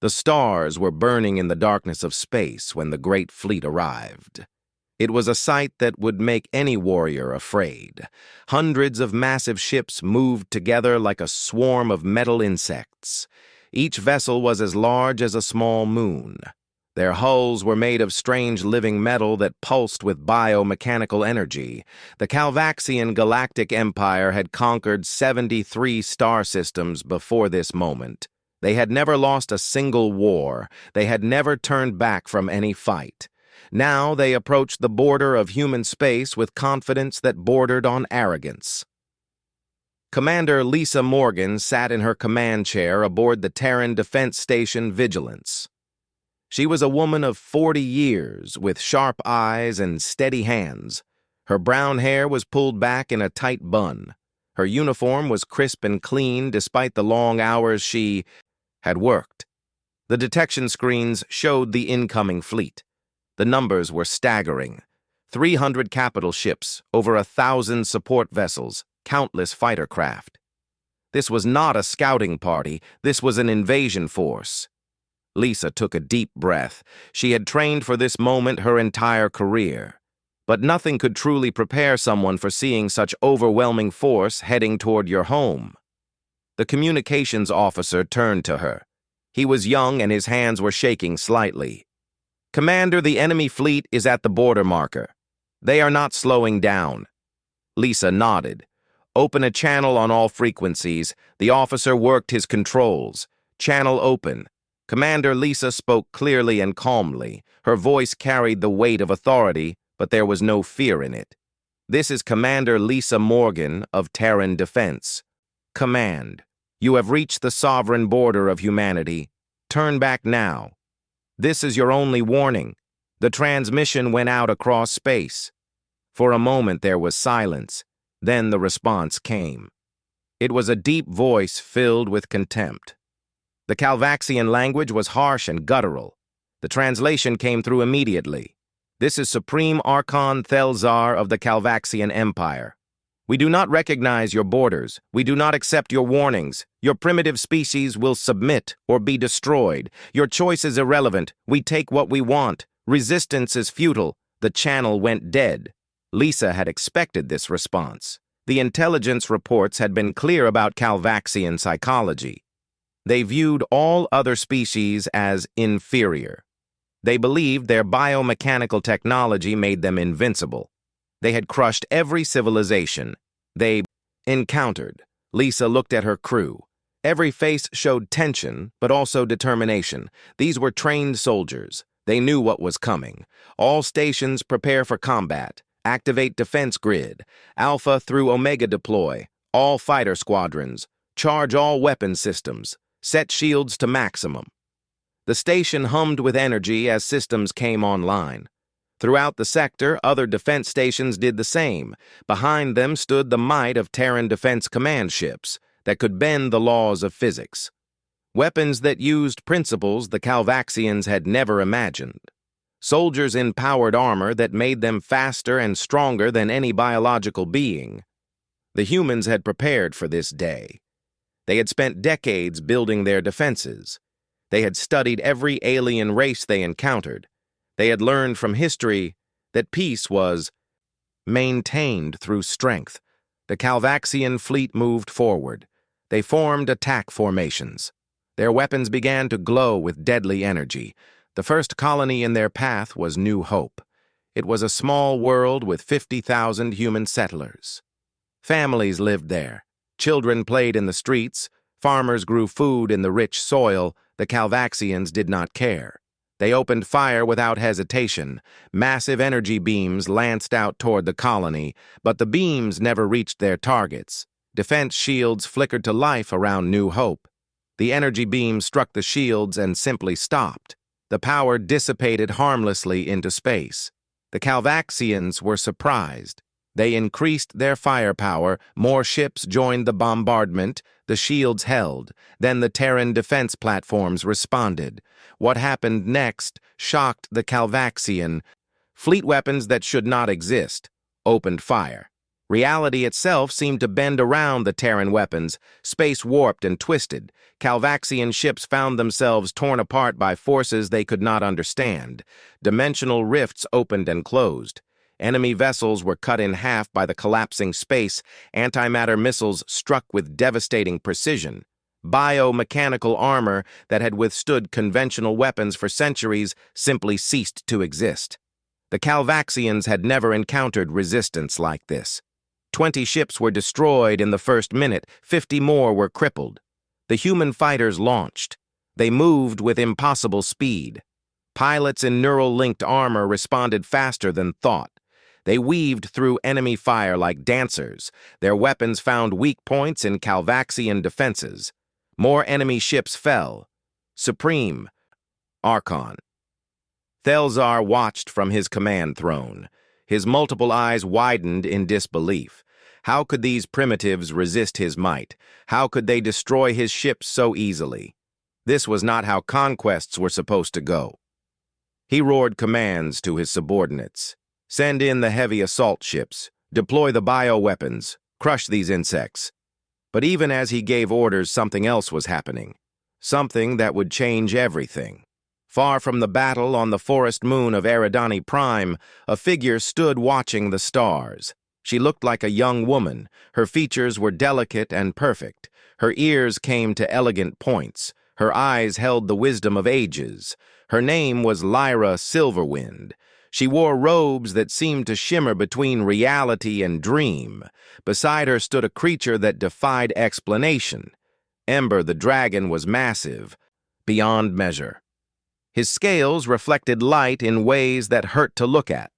The stars were burning in the darkness of space when the great fleet arrived. It was a sight that would make any warrior afraid. Hundreds of massive ships moved together like a swarm of metal insects. Each vessel was as large as a small moon. Their hulls were made of strange living metal that pulsed with biomechanical energy. The Calvaxian Galactic Empire had conquered 73 star systems before this moment. They had never lost a single war. They had never turned back from any fight. Now they approached the border of human space with confidence that bordered on arrogance. Commander Lisa Morgan sat in her command chair aboard the Terran Defense Station Vigilance. She was a woman of 40 years, with sharp eyes and steady hands. Her brown hair was pulled back in a tight bun. Her uniform was crisp and clean despite the long hours she had worked. The detection screens showed the incoming fleet. The numbers were staggering. 300 capital ships, over 1,000 support vessels, countless fighter craft. This was not a scouting party, this was an invasion force. Lisa took a deep breath. She had trained for this moment her entire career. But nothing could truly prepare someone for seeing such overwhelming force heading toward your home. The communications officer turned to her. He was young and his hands were shaking slightly. "Commander, the enemy fleet is at the border marker. They are not slowing down." Lisa nodded. "Open a channel on all frequencies." The officer worked his controls. "Channel open." Commander Lisa spoke clearly and calmly. Her voice carried the weight of authority, but there was no fear in it. "This is Commander Lisa Morgan of Terran Defense. Command, you have reached the sovereign border of humanity. Turn back now. This is your only warning." The transmission went out across space. For a moment there was silence. Then the response came. It was a deep voice filled with contempt. The Calvaxian language was harsh and guttural. The translation came through immediately. "This is Supreme Archon Thelzar of the Calvaxian Empire. We do not recognize your borders. We do not accept your warnings. Your primitive species will submit or be destroyed. Your choice is irrelevant. We take what we want. Resistance is futile." The channel went dead. Lisa had expected this response. The intelligence reports had been clear about Calvaxian psychology. They viewed all other species as inferior. They believed their biomechanical technology made them invincible. They had crushed every civilization they encountered. Lisa looked at her crew. Every face showed tension, but also determination. These were trained soldiers. They knew what was coming. All stations prepare for combat. Activate defense grid. Alpha through Omega deploy. All fighter squadrons. Charge all weapon systems. Set shields to maximum. The station hummed with energy as systems came online. Throughout the sector, other defense stations did the same. Behind them stood the might of Terran defense command ships that could bend the laws of physics. Weapons that used principles the Calvaxians had never imagined. Soldiers in powered armor that made them faster and stronger than any biological being. The humans had prepared for this day. They had spent decades building their defenses. They had studied every alien race they encountered. They had learned from history that peace was maintained through strength. The Calvaxian fleet moved forward. They formed attack formations. Their weapons began to glow with deadly energy. The first colony in their path was New Hope. It was a small world with 50,000 human settlers. Families lived there. Children played in the streets. Farmers grew food in the rich soil. The Calvaxians did not care. They opened fire without hesitation. Massive energy beams lanced out toward the colony, but the beams never reached their targets. Defense shields flickered to life around New Hope. The energy beams struck the shields and simply stopped. The power dissipated harmlessly into space. The Calvaxians were surprised. They increased their firepower, more ships joined the bombardment, the shields held, then the Terran defense platforms responded. What happened next shocked the Calvaxian. Fleet weapons that should not exist opened fire. Reality itself seemed to bend around the Terran weapons, space warped and twisted. Calvaxian ships found themselves torn apart by forces they could not understand. Dimensional rifts opened and closed. Enemy vessels were cut in half by the collapsing space. Antimatter missiles struck with devastating precision. Biomechanical armor that had withstood conventional weapons for centuries simply ceased to exist. The Calvaxians had never encountered resistance like this. 20 ships were destroyed in the first minute, 50 more were crippled. The human fighters launched. They moved with impossible speed. Pilots in neural-linked armor responded faster than thought. They weaved through enemy fire like dancers. Their weapons found weak points in Calvaxian defenses. More enemy ships fell. Supreme, Archon. Thelzar watched from his command throne. His multiple eyes widened in disbelief. How could these primitives resist his might? How could they destroy his ships so easily? This was not how conquests were supposed to go. He roared commands to his subordinates. Send in the heavy assault ships. Deploy the bioweapons. Crush these insects. But even as he gave orders, something else was happening. Something that would change everything. Far from the battle on the forest moon of Eridani Prime, a figure stood watching the stars. She looked like a young woman. Her features were delicate and perfect. Her ears came to elegant points. Her eyes held the wisdom of ages. Her name was Lyra Silverwind. She wore robes that seemed to shimmer between reality and dream. Beside her stood a creature that defied explanation. Ember the dragon was massive, beyond measure. His scales reflected light in ways that hurt to look at.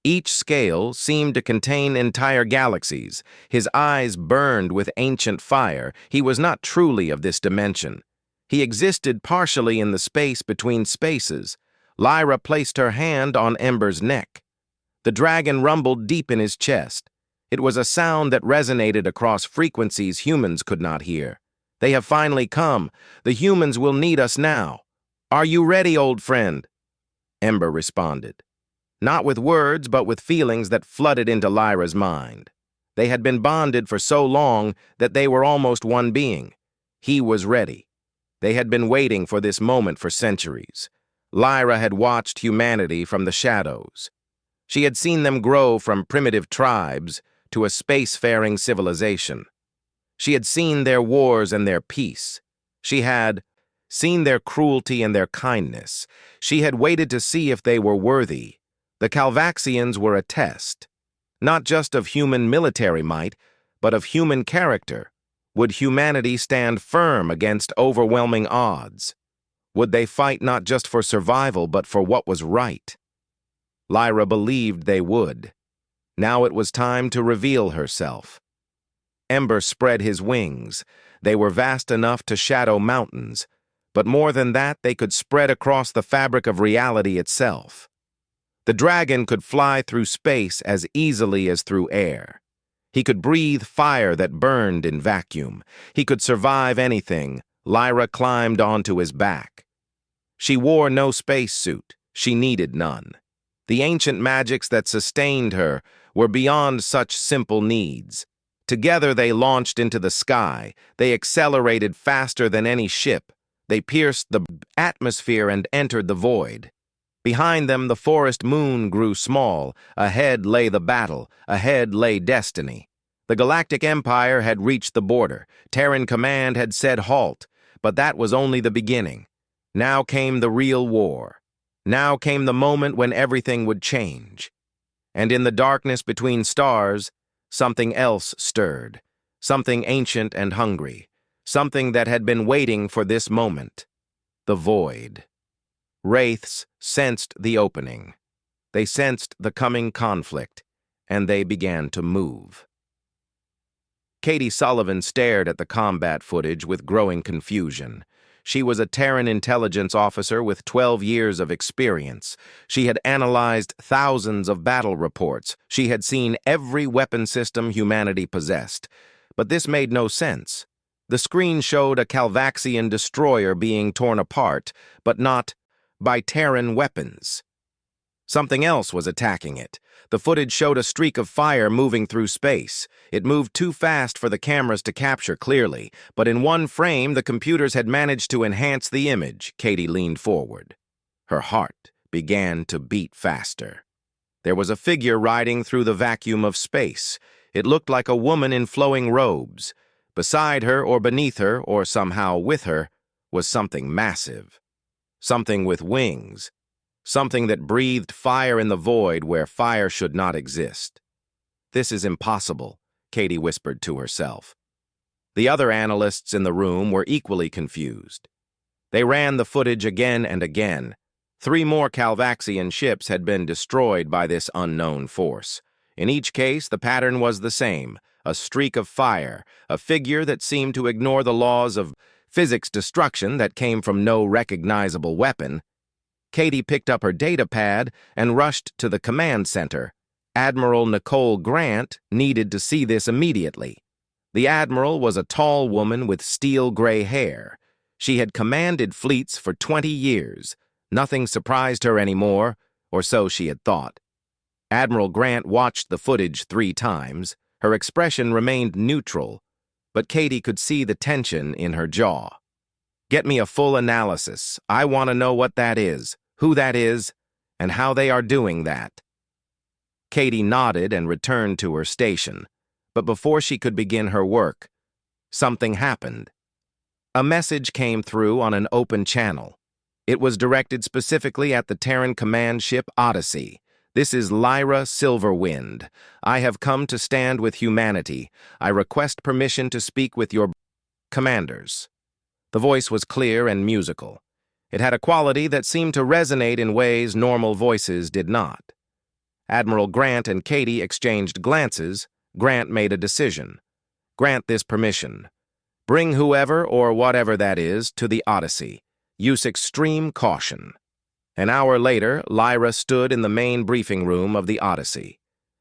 Each scale seemed to contain entire galaxies. His eyes burned with ancient fire. He was not truly of this dimension. He existed partially in the space between spaces. Lyra placed her hand on Ember's neck. The dragon rumbled deep in his chest. It was a sound that resonated across frequencies humans could not hear. They have finally come. The humans will need us now. Are you ready, old friend? Ember responded. Not with words, but with feelings that flooded into Lyra's mind. They had been bonded for so long that they were almost one being. He was ready. They had been waiting for this moment for centuries. Lyra had watched humanity from the shadows. She had seen them grow from primitive tribes to a spacefaring civilization. She had seen their wars and their peace. She had seen their cruelty and their kindness. She had waited to see if they were worthy. The Calvaxians were a test, not just of human military might, but of human character. Would humanity stand firm against overwhelming odds? Would they fight not just for survival, but for what was right? Lyra believed they would. Now it was time to reveal herself. Ember spread his wings. They were vast enough to shadow mountains, but more than that, they could spread across the fabric of reality itself. The dragon could fly through space as easily as through air. He could breathe fire that burned in vacuum. He could survive anything. Lyra climbed onto his back. She wore no spacesuit. She needed none. The ancient magics that sustained her were beyond such simple needs. Together they launched into the sky. They accelerated faster than any ship. They pierced the atmosphere and entered the void. Behind them, the forest moon grew small. Ahead lay the battle. Ahead lay destiny. The Galactic Empire had reached the border. Terran Command had said halt, but that was only the beginning. Now came the real war. Now came the moment when everything would change. And in the darkness between stars, something else stirred. Something ancient and hungry. Something that had been waiting for this moment. The void. Wraiths sensed the opening. They sensed the coming conflict, and they began to move. Katie Sullivan stared at the combat footage with growing confusion. She was a Terran intelligence officer with 12 years of experience. She had analyzed thousands of battle reports. She had seen every weapon system humanity possessed. But this made no sense. The screen showed a Calvaxian destroyer being torn apart, but not by Terran weapons. Something else was attacking it. The footage showed a streak of fire moving through space. It moved too fast for the cameras to capture clearly, but in one frame, the computers had managed to enhance the image. Katie leaned forward. Her heart began to beat faster. There was a figure riding through the vacuum of space. It looked like a woman in flowing robes. Beside her, or beneath her, or somehow with her, was something massive. Something with wings. Something that breathed fire in the void where fire should not exist. "This is impossible," Katie whispered to herself. The other analysts in the room were equally confused. They ran the footage again and again. 3 more Calvaxian ships had been destroyed by this unknown force. In each case, the pattern was the same: a streak of fire, a figure that seemed to ignore the laws of physics destruction that came from no recognizable weapon. Katie picked up her data pad and rushed to the command center. Admiral Nicole Grant needed to see this immediately. The admiral was a tall woman with steel-gray hair. She had commanded fleets for 20 years. Nothing surprised her anymore, or so she had thought. Admiral Grant watched the footage 3 times. Her expression remained neutral, but Katie could see the tension in her jaw. "Get me a full analysis. I want to know what that is, who that is, and how they are doing that." Katie nodded and returned to her station, but before she could begin her work, something happened. A message came through on an open channel. It was directed specifically at the Terran command ship Odyssey. "This is Lyra Silverwind. I have come to stand with humanity. I request permission to speak with your commanders." The voice was clear and musical. It had a quality that seemed to resonate in ways normal voices did not. Admiral Grant and Katie exchanged glances. Grant made a decision. "Grant this permission. Bring whoever or whatever that is to the Odyssey. Use extreme caution." An hour later, Lyra stood in the main briefing room of the Odyssey.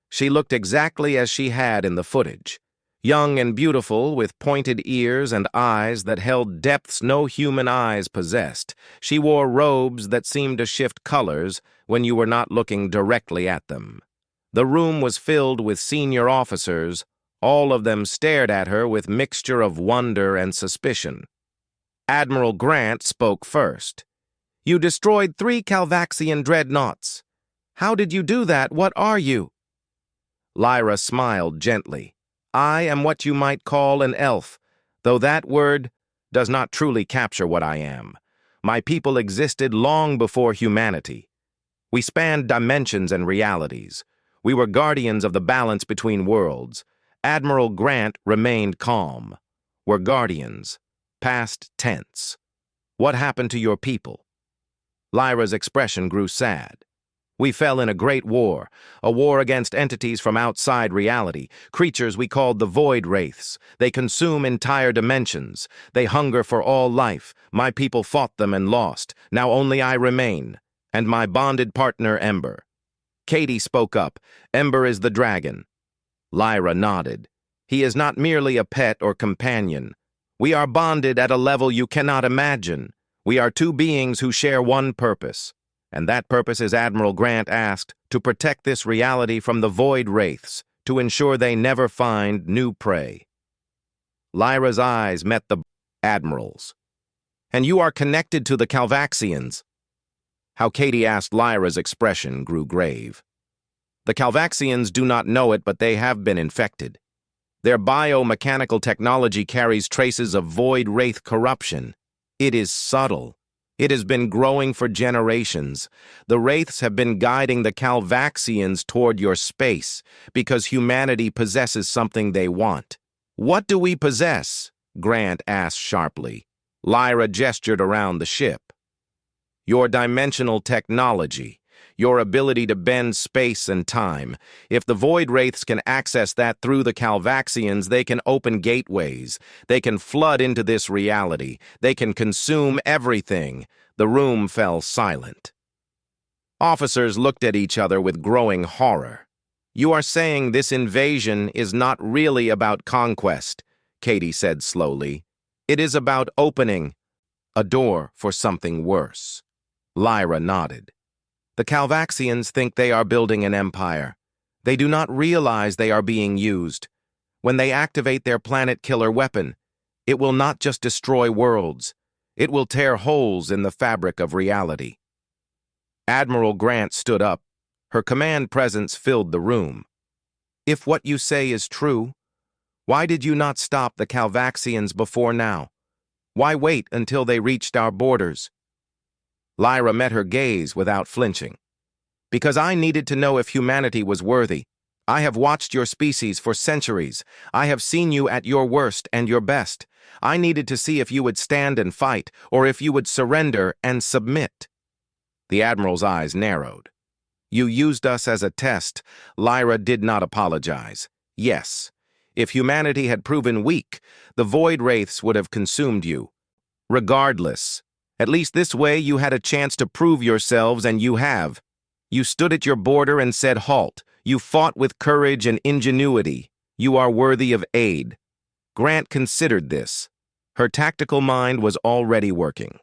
She looked exactly as she had in the footage. Young and beautiful, with pointed ears and eyes that held depths no human eyes possessed. She wore robes that seemed to shift colors when you were not looking directly at them. The room was filled with senior officers. All of them stared at her with mixture of wonder and suspicion. Admiral Grant spoke first. "You destroyed 3 Calvaxian dreadnoughts. How did you do that? What are you?" Lyra smiled gently. "I am what you might call an elf, though that word does not truly capture what I am. My people existed long before humanity. We spanned dimensions and realities. We were guardians of the balance between worlds. Admiral Grant remained calm. We're guardians. Past tense. What happened to your people?" Lyra's expression grew sad. "We fell in a great war, a war against entities from outside reality, creatures we called the Void Wraiths. They consume entire dimensions. They hunger for all life. My people fought them and lost. Now only I remain, and my bonded partner Ember." Katie spoke up. "Ember is the dragon." Lyra nodded. "He is not merely a pet or companion. We are bonded at a level you cannot imagine. We are 2 beings who share one purpose. And that purpose, as Admiral Grant asked, to protect this reality from the Void Wraiths, to ensure they never find new prey." Lyra's eyes met the Admiral's. "And you are connected to the Calvaxians." How Katie asked Lyra's expression grew grave. "The Calvaxians do not know it, but they have been infected. Their biomechanical technology carries traces of Void Wraith corruption. It is subtle. It has been growing for generations. The Wraiths have been guiding the Calvaxians toward your space because humanity possesses something they want." "What do we possess?" Grant asked sharply. Lyra gestured around the ship. "Your dimensional technology. Your ability to bend space and time. If the Void Wraiths can access that through the Calvaxians, they can open gateways. They can flood into this reality. They can consume everything." The room fell silent. Officers looked at each other with growing horror. "You are saying this invasion is not really about conquest," Katie said slowly. "It is about opening a door for something worse." Lyra nodded. The Calvaxians think they are building an empire. They do not realize they are being used. When they activate their planet-killer weapon, it will not just destroy worlds. It will tear holes in the fabric of reality. Admiral Grant stood up. Her command presence filled the room. If what you say is true, why did you not stop the Calvaxians before now? Why wait until they reached our borders? Lyra met her gaze without flinching. Because I needed to know if humanity was worthy. I have watched your species for centuries. I have seen you at your worst and your best. I needed to see if you would stand and fight, or if you would surrender and submit. The Admiral's eyes narrowed. You used us as a test. Lyra did not apologize. Yes, if humanity had proven weak, the Void Wraiths would have consumed you. Regardless, at least this way you had a chance to prove yourselves, and you have. You stood at your border and said halt. You fought with courage and ingenuity. You are worthy of aid. Grant considered this. Her tactical mind was already working.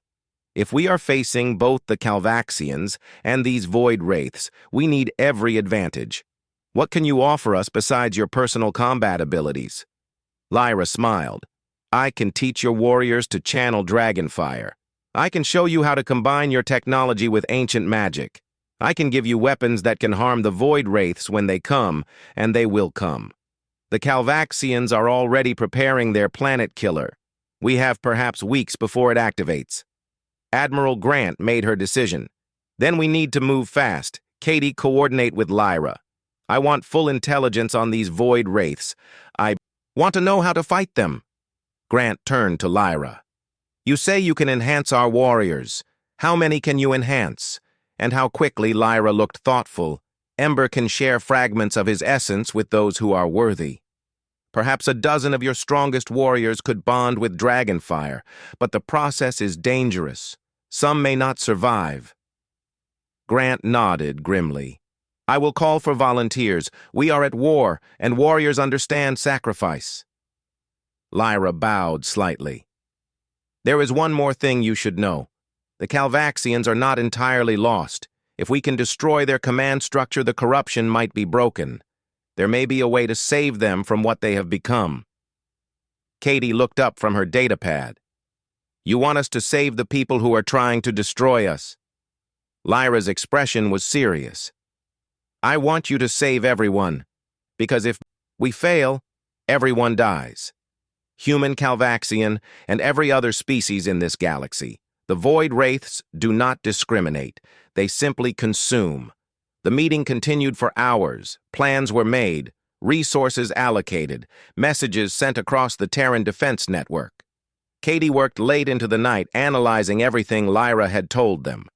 If we are facing both the Calvaxians and these Void Wraiths, we need every advantage. What can you offer us besides your personal combat abilities? Lyra smiled. I can teach your warriors to channel dragon fire. I can show you how to combine your technology with ancient magic. I can give you weapons that can harm the Void Wraiths when they come, and they will come. The Calvaxians are already preparing their planet killer. We have perhaps weeks before it activates. Admiral Grant made her decision. Then we need to move fast. Katie, coordinate with Lyra. I want full intelligence on these Void Wraiths. I want to know how to fight them. Grant turned to Lyra. You say you can enhance our warriors. How many can you enhance? And how quickly? Lyra looked thoughtful. Ember can share fragments of his essence with those who are worthy. Perhaps a dozen of your strongest warriors could bond with dragonfire, but the process is dangerous. Some may not survive. Grant nodded grimly. I will call for volunteers. We are at war, and warriors understand sacrifice. Lyra bowed slightly. There is one more thing you should know. The Calvaxians are not entirely lost. If we can destroy their command structure, the corruption might be broken. There may be a way to save them from what they have become. Katie looked up from her datapad. You want us to save the people who are trying to destroy us? Lyra's expression was serious. I want you to save everyone, because if we fail, everyone dies. Human, Calvaxian, and every other species in this galaxy. The Void Wraiths do not discriminate. They simply consume. The meeting continued for hours. Plans were made, resources allocated, messages sent across the Terran defense network. Katie worked late into the night analyzing everything Lyra had told them.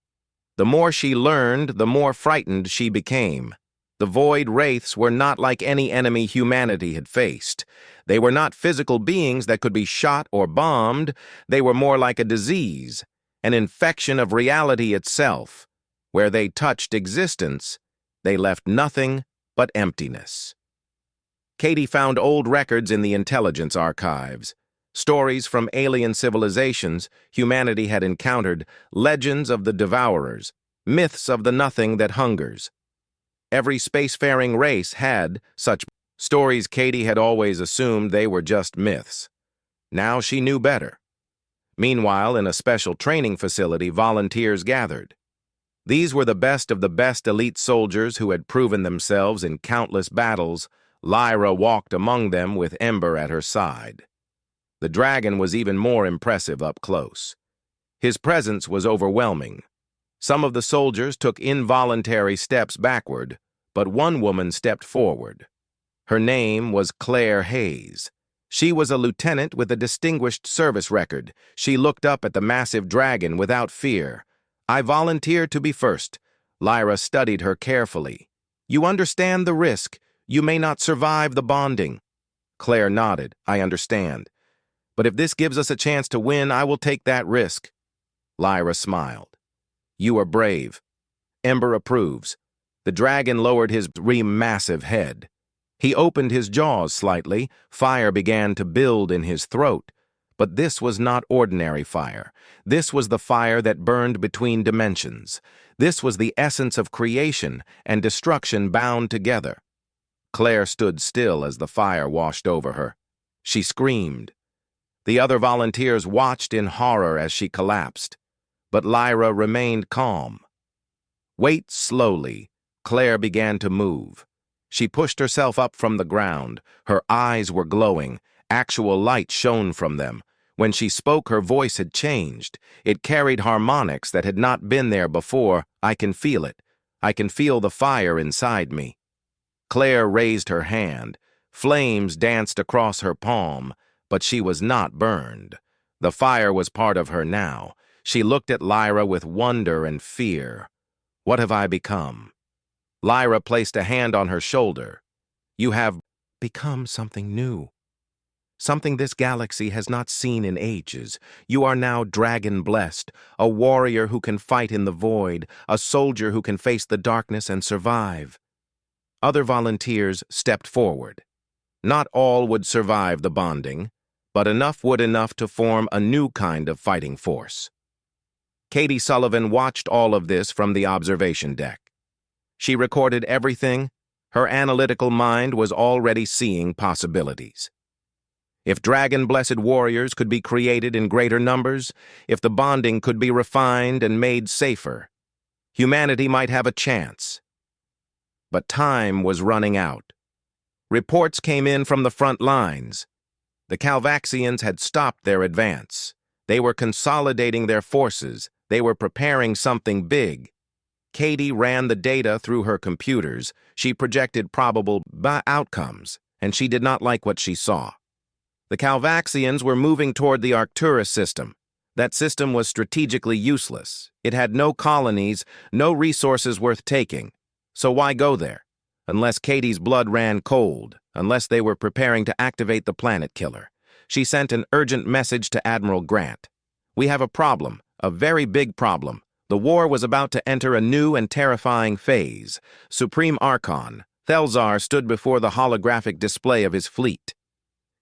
The more she learned, the more frightened she became. The Void Wraiths were not like any enemy humanity had faced. They were not physical beings that could be shot or bombed. They were more like a disease, an infection of reality itself. Where they touched existence, they left nothing but emptiness. Katie found old records in the intelligence archives. Stories from alien civilizations humanity had encountered, legends of the devourers, myths of the nothing that hungers. Every spacefaring race had such stories. Katie had always assumed they were just myths. Now she knew better. Meanwhile, in a special training facility, volunteers gathered. These were the best of the best elite soldiers who had proven themselves in countless battles. Lyra walked among them with Ember at her side. The dragon was even more impressive up close. His presence was overwhelming. Some of the soldiers took involuntary steps backward, but one woman stepped forward. Her name was Claire Hayes. She was a lieutenant with a distinguished service record. She looked up at the massive dragon without fear. I volunteer to be first. Lyra studied her carefully. You understand the risk. You may not survive the bonding. Claire nodded. I understand. But if this gives us a chance to win, I will take that risk. Lyra smiled. You are brave. Ember approves. The dragon lowered his massive head. He opened his jaws slightly. Fire began to build in his throat. But this was not ordinary fire. This was the fire that burned between dimensions. This was the essence of creation and destruction bound together. Claire stood still as the fire washed over her. She screamed. The other volunteers watched in horror as she collapsed. But Lyra remained calm. Wait slowly. Claire began to move. She pushed herself up from the ground. Her eyes were glowing. Actual light shone from them. When she spoke, her voice had changed. It carried harmonics that had not been there before. I can feel it. I can feel the fire inside me. Claire raised her hand. Flames danced across her palm, but she was not burned. The fire was part of her now. She looked at Lyra with wonder and fear. What have I become? Lyra placed a hand on her shoulder. You have become something new. Something this galaxy has not seen in ages. You are now dragon-blessed, a warrior who can fight in the void, a soldier who can face the darkness and survive. Other volunteers stepped forward. Not all would survive the bonding, but enough to form a new kind of fighting force. Katie Sullivan watched all of this from the observation deck. She recorded everything. Her analytical mind was already seeing possibilities. If dragon-blessed warriors could be created in greater numbers, if the bonding could be refined and made safer, humanity might have a chance. But time was running out. Reports came in from the front lines. The Calvaxians had stopped their advance. They were consolidating their forces. They were preparing something big. Katie ran the data through her computers. She projected probable outcomes, and she did not like what she saw. The Calvaxians were moving toward the Arcturus system. That system was strategically useless. It had no colonies, no resources worth taking. So why go there? Unless Katie's blood ran cold, unless they were preparing to activate the planet killer. She sent an urgent message to Admiral Grant. We have a problem, a very big problem. The war was about to enter a new and terrifying phase. Supreme Archon, Thelzar, stood before the holographic display of his fleet.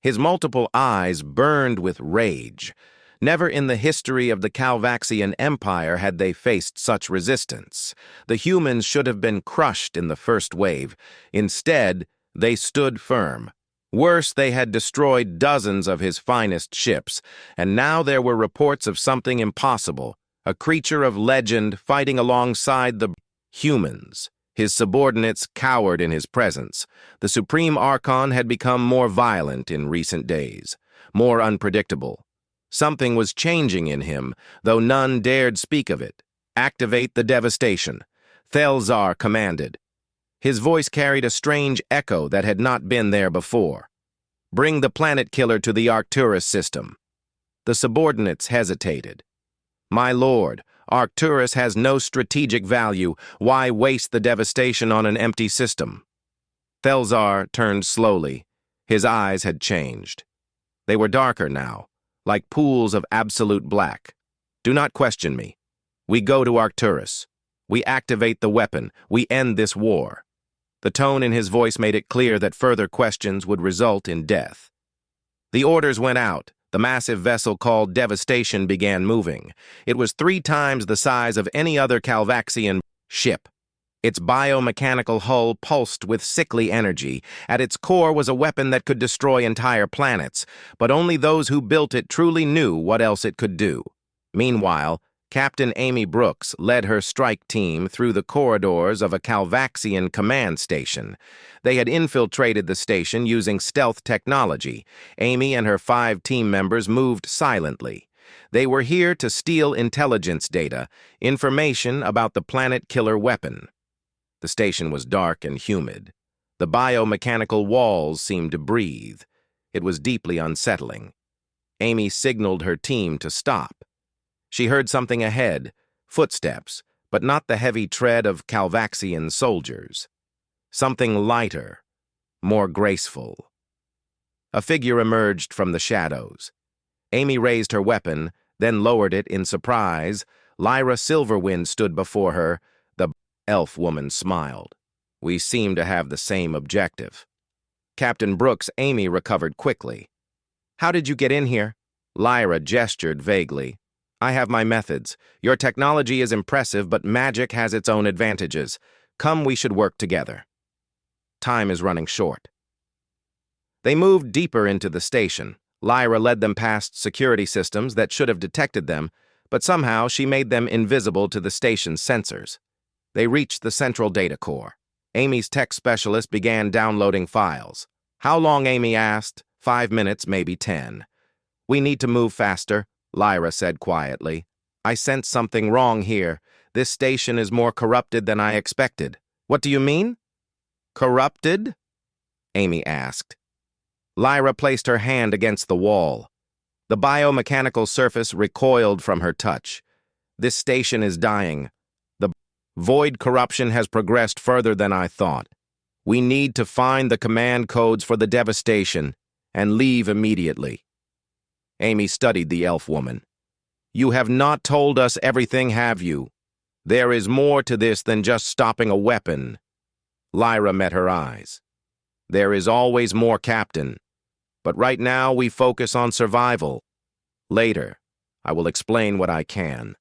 His multiple eyes burned with rage. Never in the history of the Calvaxian Empire had they faced such resistance. The humans should have been crushed in the first wave. Instead, they stood firm. Worse, they had destroyed dozens of his finest ships, and now there were reports of something impossible, a creature of legend fighting alongside the humans. His subordinates cowered in his presence. The Supreme Archon had become more violent in recent days, more unpredictable. Something was changing in him, though none dared speak of it. Activate the devastation. Thelzar commanded. His voice carried a strange echo that had not been there before. Bring the planet killer to the Arcturus system. The subordinates hesitated. My lord, Arcturus has no strategic value. Why waste the devastation on an empty system? Thelzar turned slowly. His eyes had changed. They were darker now, like pools of absolute black. Do not question me. We go to Arcturus. We activate the weapon. We end this war. The tone in his voice made it clear that further questions would result in death. The orders went out. The massive vessel called Devastation began moving. It was 3 times the size of any other Calvaxian ship. Its biomechanical hull pulsed with sickly energy. At its core was a weapon that could destroy entire planets, but only those who built it truly knew what else it could do. Meanwhile, Captain Amy Brooks led her strike team through the corridors of a Calvaxian command station. They had infiltrated the station using stealth technology. Amy and her 5 team members moved silently. They were here to steal intelligence data, information about the planet killer weapon. The station was dark and humid. The biomechanical walls seemed to breathe. It was deeply unsettling. Amy signaled her team to stop. She heard something ahead, footsteps, but not the heavy tread of Calvaxian soldiers. Something lighter, more graceful. A figure emerged from the shadows. Amy raised her weapon, then lowered it in surprise. Lyra Silverwind stood before her. The elf woman smiled. We seem to have the same objective. Captain Brooks, Amy recovered quickly. How did you get in here? Lyra gestured vaguely. I have my methods. Your technology is impressive, but magic has its own advantages. Come, we should work together. Time is running short. They moved deeper into the station. Lyra led them past security systems that should have detected them, but somehow she made them invisible to the station's sensors. They reached the central data core. Amy's tech specialist began downloading files. How long, Amy asked. 5 minutes, maybe 10. We need to move faster, Lyra said quietly. I sense something wrong here. This station is more corrupted than I expected. What do you mean? Corrupted? Amy asked. Lyra placed her hand against the wall. The biomechanical surface recoiled from her touch. This station is dying. The void corruption has progressed further than I thought. We need to find the command codes for the devastation and leave immediately. Amy studied the elf woman. You have not told us everything, have you? There is more to this than just stopping a weapon. Lyra met her eyes. There is always more, Captain. But right now we focus on survival. Later, I will explain what I can.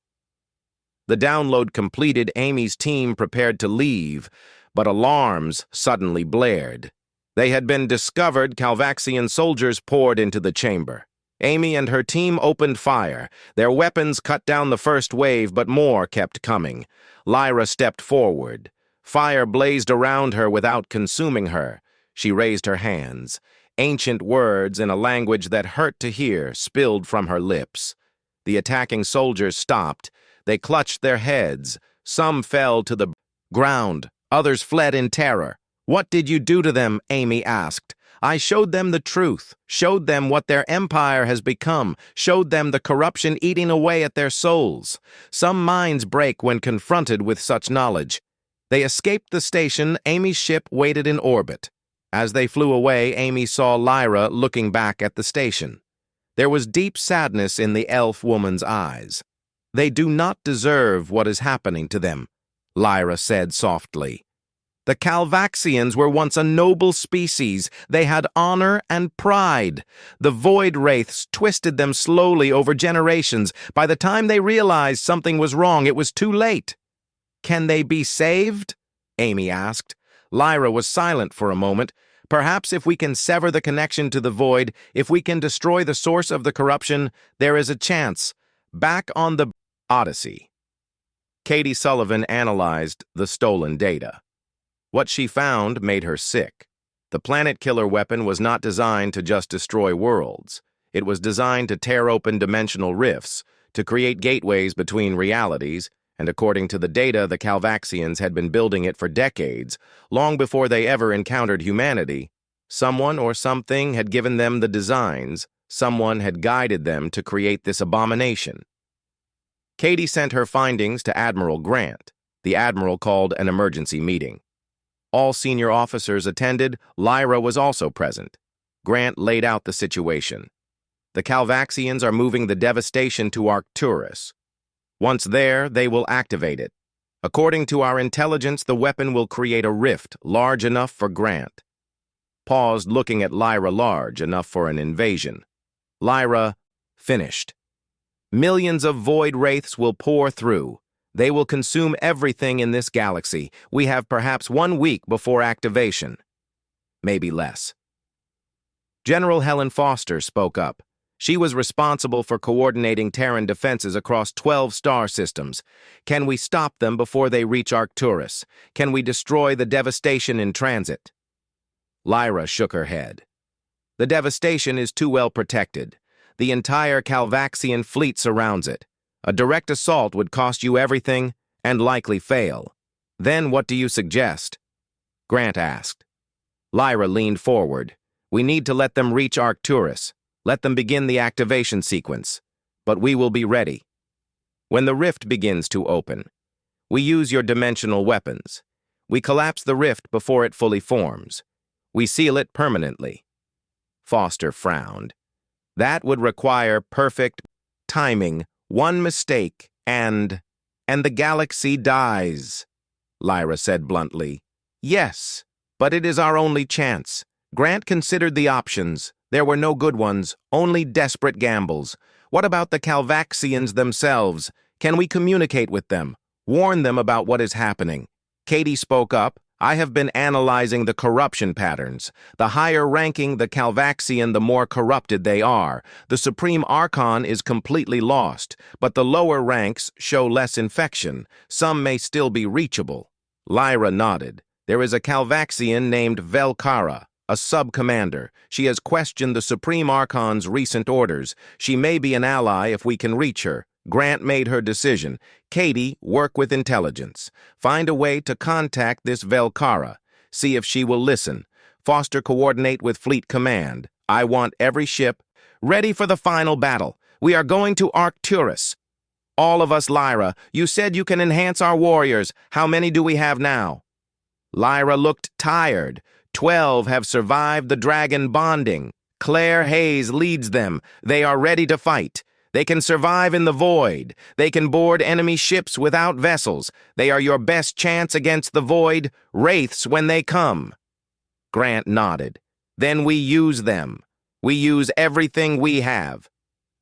The download completed, Amy's team prepared to leave, but alarms suddenly blared. They had been discovered. Calvaxian soldiers poured into the chamber. Amy and her team opened fire. Their weapons cut down the first wave, but more kept coming. Lyra stepped forward. Fire blazed around her without consuming her. She raised her hands. Ancient words in a language that hurt to hear spilled from her lips. The attacking soldiers stopped. They clutched their heads. Some fell to the ground. Others fled in terror. What did you do to them? Amy asked. I showed them the truth, showed them what their empire has become, showed them the corruption eating away at their souls. Some minds break when confronted with such knowledge. They escaped the station. Amy's ship waited in orbit. As they flew away, Amy saw Lyra looking back at the station. There was deep sadness in the elf woman's eyes. They do not deserve what is happening to them, Lyra said softly. The Calvaxians were once a noble species. They had honor and pride. The void wraiths twisted them slowly over generations. By the time they realized something was wrong, it was too late. Can they be saved? Amy asked. Lyra was silent for a moment. Perhaps if we can sever the connection to the void, if we can destroy the source of the corruption, there is a chance. Back on the Odyssey. Katie Sullivan analyzed the stolen data. What she found made her sick. The planet killer weapon was not designed to just destroy worlds. It was designed to tear open dimensional rifts, to create gateways between realities, and according to the data, the Calvaxians had been building it for decades, long before they ever encountered humanity. Someone or something had given them the designs. Someone had guided them to create this abomination. Katie sent her findings to Admiral Grant. The Admiral called an emergency meeting. All senior officers attended. Lyra was also present. Grant laid out the situation. The Calvaxians are moving the devastation to Arcturus. Once there, they will activate it. According to our intelligence, the weapon will create a rift large enough for Grant. Paused, looking at Lyra, large enough for an invasion. Lyra finished. Millions of void wraiths will pour through. They will consume everything in this galaxy. We have perhaps 1 week before activation. Maybe less. General Helen Foster spoke up. She was responsible for coordinating Terran defenses across 12 star systems. Can we stop them before they reach Arcturus? Can we destroy the devastation in transit? Lyra shook her head. The devastation is too well protected. The entire Calvaxian fleet surrounds it. A direct assault would cost you everything and likely fail. Then what do you suggest? Grant asked. Lyra leaned forward. We need to let them reach Arcturus. Let them begin the activation sequence. But we will be ready. When the rift begins to open, we use your dimensional weapons. We collapse the rift before it fully forms. We seal it permanently. Foster frowned. That would require perfect timing. One mistake, and the galaxy dies, Lyra said bluntly. Yes, but it is our only chance. Grant considered the options. There were no good ones, only desperate gambles. What about the Calvaxians themselves? Can we communicate with them? Warn them about what is happening. Katie spoke up. I have been analyzing the corruption patterns. The higher ranking the Calvaxian, the more corrupted they are. The Supreme Archon is completely lost, but the lower ranks show less infection. Some may still be reachable. Lyra nodded. There is a Calvaxian named Velkara, a sub-commander. She has questioned the Supreme Archon's recent orders. She may be an ally if we can reach her. Grant made her decision. Katie, work with intelligence. Find a way to contact this Velkara. See if she will listen. Foster coordinate with Fleet Command. I want every ship ready for the final battle. We are going to Arcturus. All of us, Lyra. You said you can enhance our warriors. How many do we have now? Lyra looked tired. 12 have survived the dragon bonding. Claire Hayes leads them. They are ready to fight. They can survive in the void. They can board enemy ships without vessels. They are your best chance against the void, wraiths when they come. Grant nodded. Then we use them. We use everything we have.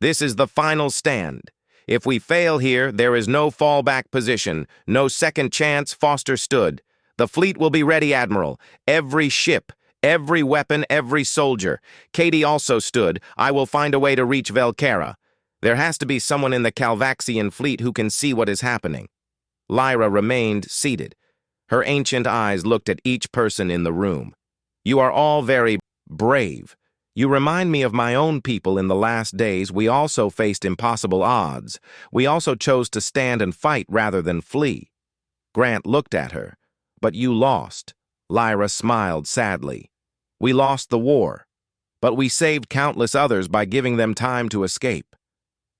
This is the final stand. If we fail here, there is no fallback position, no second chance. Foster stood. The fleet will be ready, Admiral. Every ship, every weapon, every soldier. Katie also stood. I will find a way to reach Velkara. There has to be someone in the Calvaxian fleet who can see what is happening. Lyra remained seated. Her ancient eyes looked at each person in the room. You are all very brave. You remind me of my own people in the last days. We also faced impossible odds. We also chose to stand and fight rather than flee. Grant looked at her. But you lost. Lyra smiled sadly. We lost the war. But we saved countless others by giving them time to escape.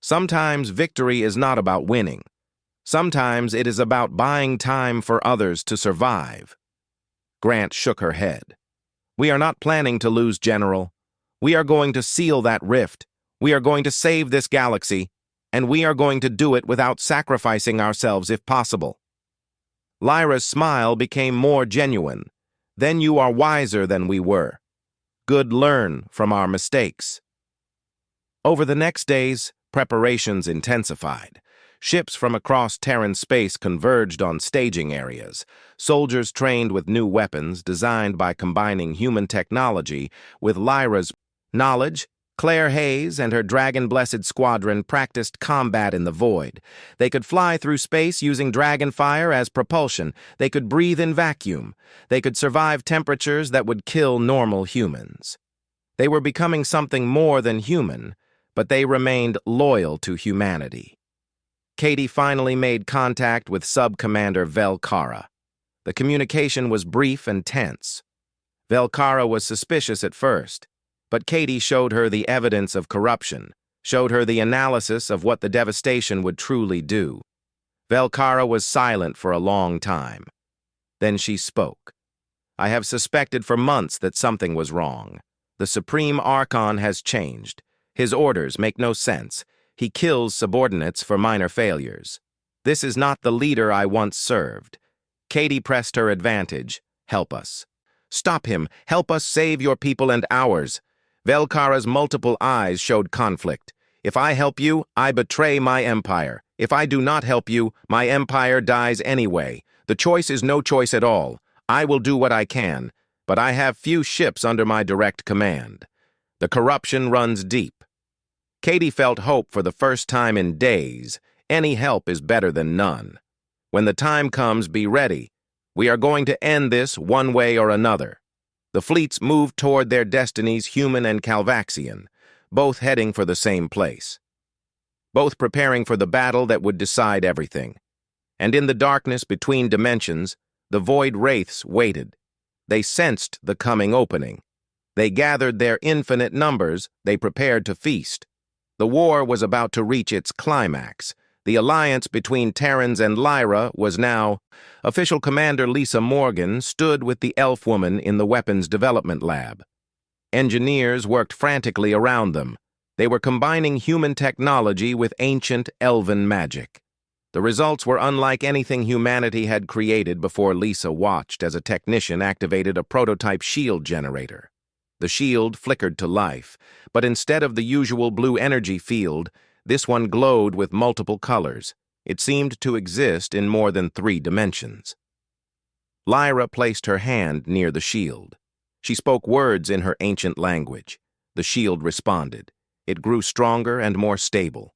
Sometimes victory is not about winning. Sometimes it is about buying time for others to survive. Grant shook her head. We are not planning to lose, General. We are going to seal that rift. We are going to save this galaxy, and we are going to do it without sacrificing ourselves if possible. Lyra's smile became more genuine. Then you are wiser than we were. Good, learn from our mistakes. Over the next days, preparations intensified. Ships from across Terran space converged on staging areas. Soldiers trained with new weapons designed by combining human technology with Lyra's knowledge. Claire Hayes and her dragon-blessed squadron practiced combat in the void. They could fly through space using dragon fire as propulsion. They could breathe in vacuum. They could survive temperatures that would kill normal humans. They were becoming something more than human, but they remained loyal to humanity. Katie finally made contact with Sub-Commander Velkara. The communication was brief and tense. Velkara was suspicious at first, but Katie showed her the evidence of corruption, showed her the analysis of what the devastation would truly do. Velkara was silent for a long time. Then she spoke. I have suspected for months that something was wrong. The Supreme Archon has changed. His orders make no sense. He kills subordinates for minor failures. This is not the leader I once served. Katie pressed her advantage. Help us. Stop him. Help us save your people and ours. Velkara's multiple eyes showed conflict. If I help you, I betray my empire. If I do not help you, my empire dies anyway. The choice is no choice at all. I will do what I can, but I have few ships under my direct command. The corruption runs deep. Katie felt hope for the first time in days. Any help is better than none. When the time comes, be ready. We are going to end this one way or another. The fleets moved toward their destinies, human and Calvaxian, both heading for the same place. Both preparing for the battle that would decide everything. And in the darkness between dimensions, the void wraiths waited. They sensed the coming opening. They gathered their infinite numbers. They prepared to feast. The war was about to reach its climax. The alliance between Terrans and Lyra was now. Official Commander Lisa Morgan stood with the elf woman in the weapons development lab. Engineers worked frantically around them. They were combining human technology with ancient elven magic. The results were unlike anything humanity had created before Lisa watched as a technician activated a prototype shield generator. The shield flickered to life, but instead of the usual blue energy field, this one glowed with multiple colors. It seemed to exist in more than 3 dimensions. Lyra placed her hand near the shield. She spoke words in her ancient language. The shield responded. It grew stronger and more stable.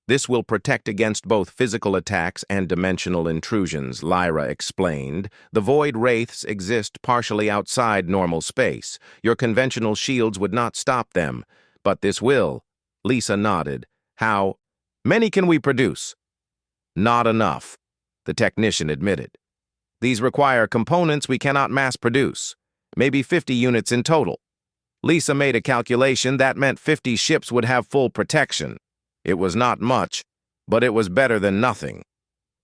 This will protect against both physical attacks and dimensional intrusions, Lyra explained. The void wraiths exist partially outside normal space. Your conventional shields would not stop them, but this will. Lisa nodded. How many can we produce? Not enough, the technician admitted. These require components we cannot mass produce. Maybe 50 units in total. Lisa made a calculation that meant 50 ships would have full protection. It was not much, but it was better than nothing.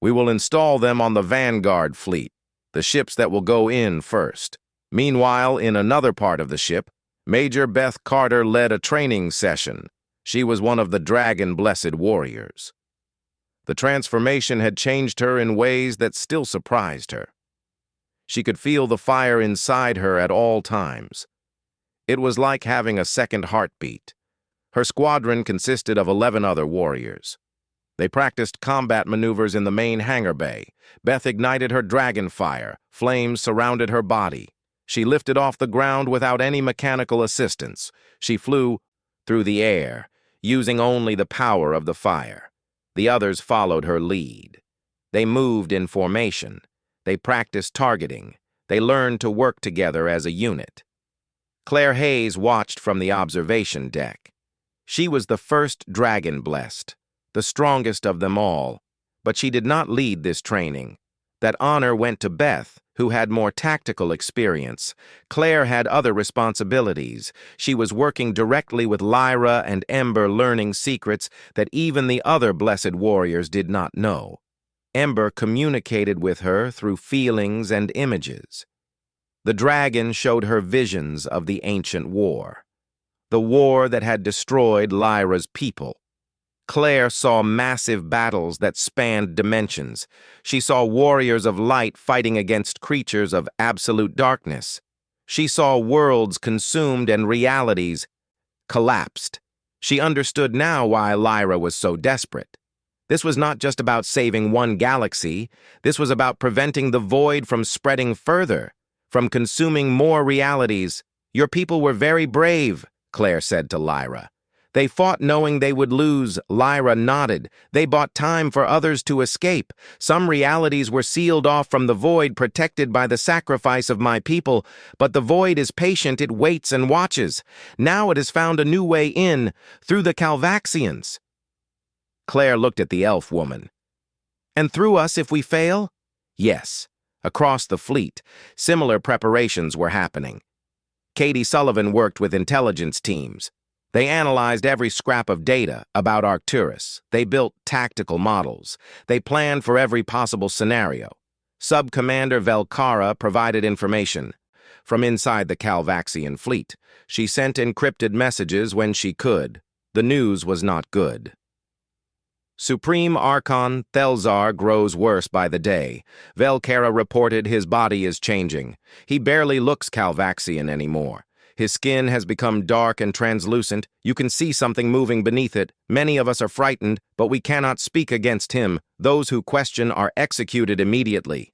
We will install them on the Vanguard fleet, the ships that will go in first. Meanwhile, in another part of the ship, Major Beth Carter led a training session. She was one of the Dragon-blessed warriors. The transformation had changed her in ways that still surprised her. She could feel the fire inside her at all times. It was like having a second heartbeat. Her squadron consisted of 11 other warriors. They practiced combat maneuvers in the main hangar bay. Beth ignited her dragon fire. Flames surrounded her body. She lifted off the ground without any mechanical assistance. She flew through the air, using only the power of the fire. The others followed her lead. They moved in formation. They practiced targeting. They learned to work together as a unit. Claire Hayes watched from the observation deck. She was the first dragon-blessed, the strongest of them all, but she did not lead this training. That honor went to Beth, who had more tactical experience. Claire had other responsibilities. She was working directly with Lyra and Ember, learning secrets that even the other blessed warriors did not know. Ember communicated with her through feelings and images. The dragon showed her visions of the ancient war. The war that had destroyed Lyra's people. Claire saw massive battles that spanned dimensions. She saw warriors of light fighting against creatures of absolute darkness. She saw worlds consumed and realities collapsed. She understood now why Lyra was so desperate. This was not just about saving one galaxy. This was about preventing the void from spreading further, from consuming more realities. Your people were very brave, Claire said to Lyra. They fought knowing they would lose. Lyra nodded. They bought time for others to escape. Some realities were sealed off from the void, protected by the sacrifice of my people. But the void is patient. It waits and watches. Now it has found a new way in, through the Calvaxians. Claire looked at the elf woman. And through us if we fail? Yes. Across the fleet, similar preparations were happening. Katie Sullivan worked with intelligence teams. They analyzed every scrap of data about Arcturus. They built tactical models. They planned for every possible scenario. Sub-Commander Velkara provided information. From inside the Calvaxian fleet, she sent encrypted messages when she could. The news was not good. Supreme Archon Thelzar grows worse by the day. Velkara reported his body is changing. He barely looks Calvaxian anymore. His skin has become dark and translucent. You can see something moving beneath it. Many of us are frightened, but we cannot speak against him. Those who question are executed immediately.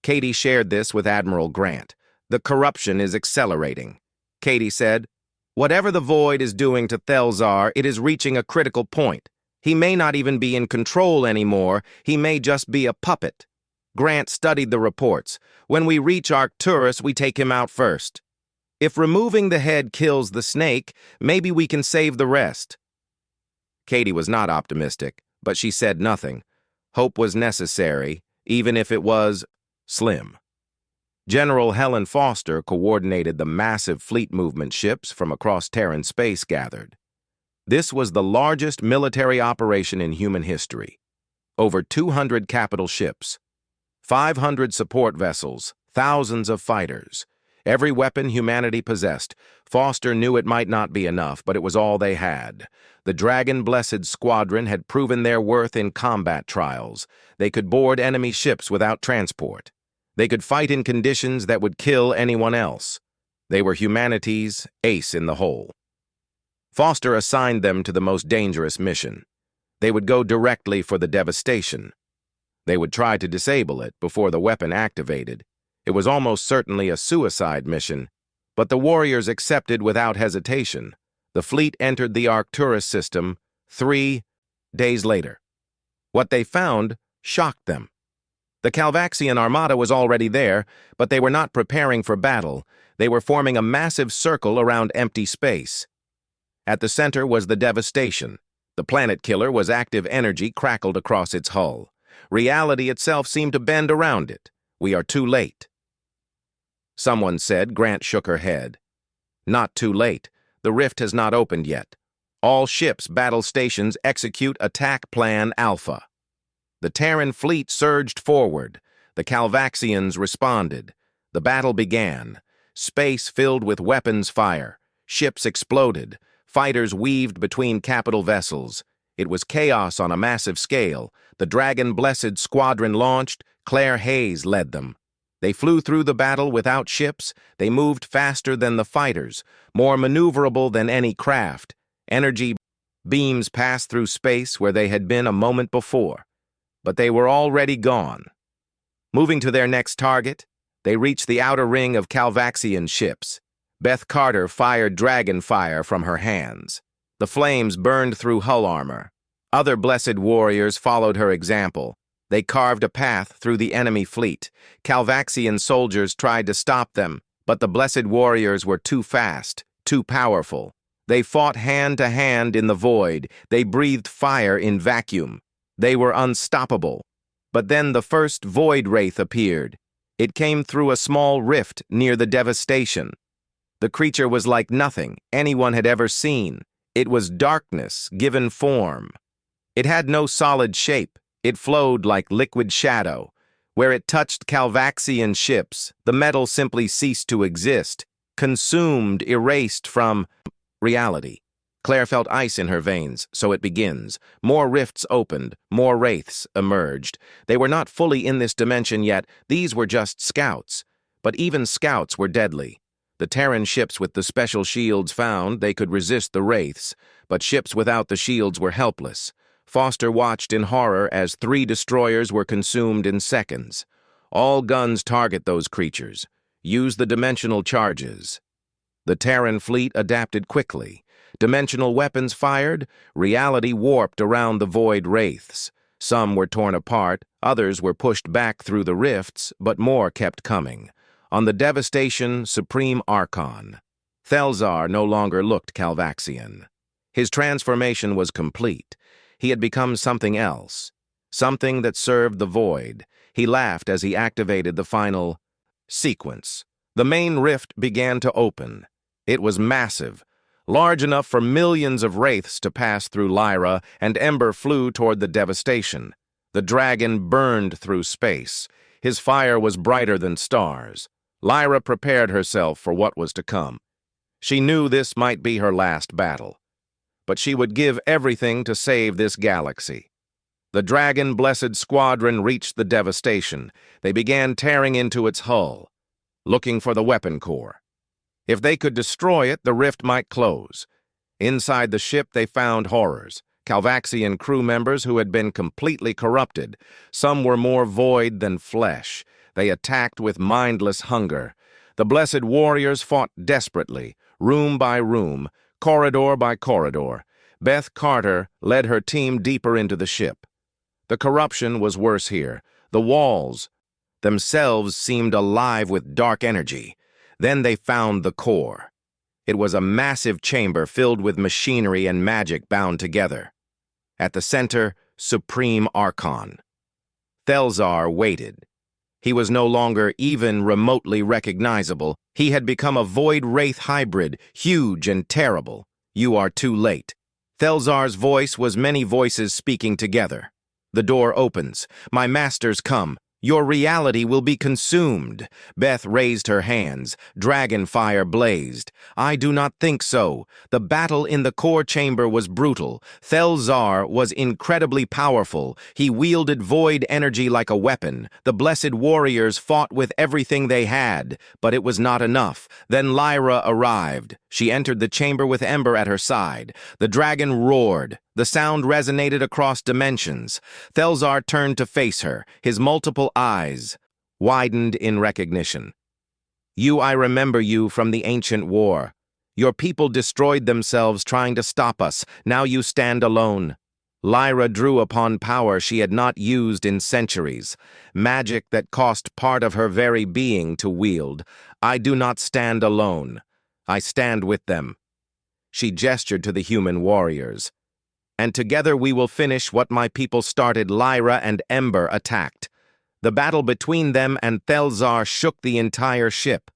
Katie shared this with Admiral Grant. The corruption is accelerating. Katie said, "Whatever the void is doing to Thelzar, it is reaching a critical point. He may not even be in control anymore. He may just be a puppet." Grant studied the reports. "When we reach Arcturus, we take him out first. If removing the head kills the snake, maybe we can save the rest." Katie was not optimistic, but she said nothing. Hope was necessary, even if it was slim. General Helen Foster coordinated the massive fleet movement ships from across Terran space gathered. This was the largest military operation in human history. Over 200 capital ships, 500 support vessels, thousands of fighters. Every weapon humanity possessed. Foster knew it might not be enough, but it was all they had. The Dragon-blessed squadron had proven their worth in combat trials. They could board enemy ships without transport. They could fight in conditions that would kill anyone else. They were humanity's ace in the hole. Foster assigned them to the most dangerous mission. They would go directly for the devastation. They would try to disable it before the weapon activated. It was almost certainly a suicide mission, but the warriors accepted without hesitation. The fleet entered the Arcturus system 3 days later. What they found shocked them. The Calvaxian armada was already there, but they were not preparing for battle. They were forming a massive circle around empty space. At the center was the devastation. The planet killer was active energy crackled across its hull. Reality itself seemed to bend around it. We are too late. Someone said. Grant shook her head. Not too late. The rift has not opened yet. All ships, battle stations, execute Attack Plan Alpha. The Terran fleet surged forward. The Calvaxians responded. The battle began. Space filled with weapons fire. Ships exploded. Fighters weaved between capital vessels. It was chaos on a massive scale. The Dragon-blessed squadron launched. Claire Hayes led them. They flew through the battle without ships. They moved faster than the fighters, more maneuverable than any craft. Energy beams passed through space where they had been a moment before. But they were already gone. Moving to their next target, they reached the outer ring of Calvaxian ships. Beth Carter fired dragon fire from her hands. The flames burned through hull armor. Other blessed warriors followed her example. They carved a path through the enemy fleet. Calvaxian soldiers tried to stop them, but the blessed warriors were too fast, too powerful. They fought hand to hand in the void. They breathed fire in vacuum. They were unstoppable. But then the first void wraith appeared. It came through a small rift near the devastation. The creature was like nothing anyone had ever seen. It was darkness given form. It had no solid shape. It flowed like liquid shadow. Where it touched Calvaxian ships, the metal simply ceased to exist, consumed, erased from reality. Claire felt ice in her veins, so it begins. More rifts opened, more wraiths emerged. They were not fully in this dimension yet. These were just scouts. But even scouts were deadly. The Terran ships with the special shields found they could resist the wraiths, but ships without the shields were helpless. Foster watched in horror as 3 destroyers were consumed in seconds. All guns target those creatures. Use the dimensional charges. The Terran fleet adapted quickly. Dimensional weapons fired, reality warped around the void wraiths. Some were torn apart, others were pushed back through the rifts, but more kept coming. On the devastation, Supreme Archon. Thelzar no longer looked Calvaxian. His transformation was complete. He had become something else, something that served the void. He laughed as he activated the final sequence. The main rift began to open. It was massive, large enough for millions of wraiths to pass through Lyra, and Ember flew toward the devastation. The dragon burned through space. His fire was brighter than stars. Lyra prepared herself for what was to come. She knew this might be her last battle, but she would give everything to save this galaxy. The dragon-blessed squadron reached the devastation. They began tearing into its hull, looking for the weapon core. If they could destroy it, the rift might close. Inside the ship, they found horrors. Calvaxian crew members who had been completely corrupted. Some were more void than flesh. They attacked with mindless hunger. The blessed warriors fought desperately, room by room, corridor by corridor. Beth Carter led her team deeper into the ship. The corruption was worse here. The walls themselves seemed alive with dark energy. Then they found the core. It was a massive chamber filled with machinery and magic bound together. At the center, Supreme Archon. Thelzar waited. He was no longer even remotely recognizable. He had become a void wraith hybrid, huge and terrible. You are too late. Thelzar's voice was many voices speaking together. The door opens. My masters come. Your reality will be consumed. Beth raised her hands. Dragon fire blazed. I do not think so. The battle in the core chamber was brutal. Thelzar was incredibly powerful. He wielded void energy like a weapon. The blessed warriors fought with everything they had, but it was not enough. Then Lyra arrived. She entered the chamber with Ember at her side. The dragon roared. The sound resonated across dimensions. Thelzar turned to face her, his multiple eyes widened in recognition. I remember you from the ancient war. Your people destroyed themselves trying to stop us. Now you stand alone. Lyra drew upon power she had not used in centuries, magic that cost part of her very being to wield. I do not stand alone. I stand with them. She gestured to the human warriors. And together we will finish what my people started. Lyra and Ember attacked. The battle between them and Thelzar shook the entire ship.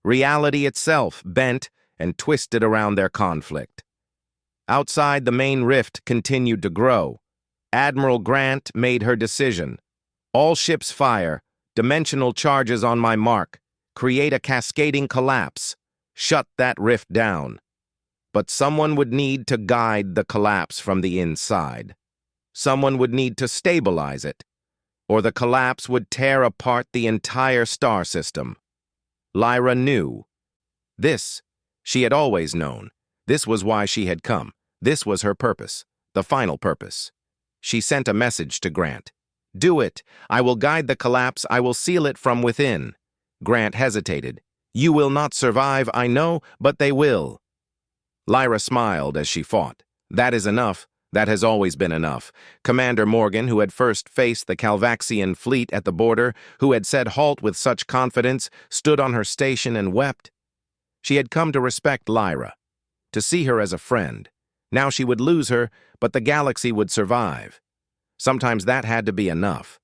Reality itself bent and twisted around their conflict. Outside, the main rift continued to grow. Admiral Grant made her decision. All ships fire, dimensional charges on my mark, create a cascading collapse, shut that rift down. But someone would need to guide the collapse from the inside. Someone would need to stabilize it, or the collapse would tear apart the entire star system. Lyra knew. This, she had always known. This was why she had come. This was her purpose, the final purpose. She sent a message to Grant. Do it. I will guide the collapse. I will seal it from within. Grant hesitated. You will not survive, I know, but they will. Lyra smiled as she fought. That is enough. That has always been enough. Commander Morgan, who had first faced the Calvaxian fleet at the border, who had said halt with such confidence, stood on her station and wept. She had come to respect Lyra, to see her as a friend. Now she would lose her, but the galaxy would survive. Sometimes that had to be enough.